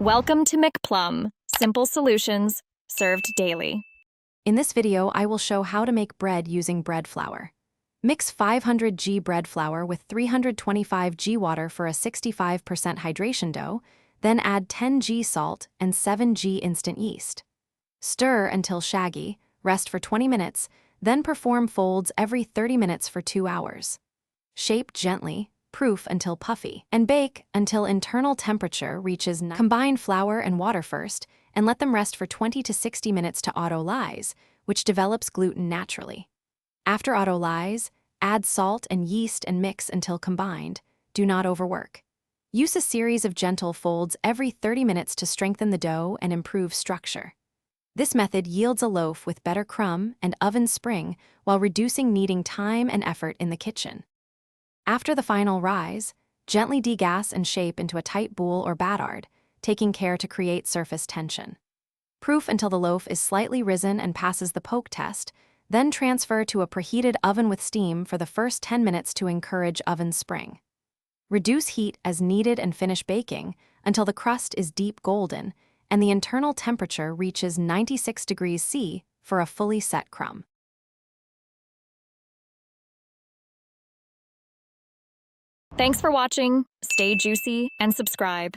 Welcome to McPlum, simple solutions served daily. In this video, I will show how to make bread using bread flour. Mix 500 g bread flour with 325 g water for a 65% hydration dough, then add 10 g salt and 7 g instant yeast. Stir until shaggy, rest for 20 minutes, then perform folds every 30 minutes for 2 hours. Shape gently, proof until puffy, and bake until internal temperature reaches 9. Combine flour and water first, and let them rest for 20 to 60 minutes to auto-lyse, which develops gluten naturally. After auto-lyse, add salt and yeast and mix until combined. Do not overwork. Use a series of gentle folds every 30 minutes to strengthen the dough and improve structure. This method yields a loaf with better crumb and oven spring while reducing kneading time and effort in the kitchen. After the final rise, gently degas and shape into a tight boule or batard, taking care to create surface tension. Proof until the loaf is slightly risen and passes the poke test, then transfer to a preheated oven with steam for the first 10 minutes to encourage oven spring. Reduce heat as needed and finish baking until the crust is deep golden and the internal temperature reaches 96 degrees C for a fully set crumb. Thanks for watching. Stay juicy and subscribe.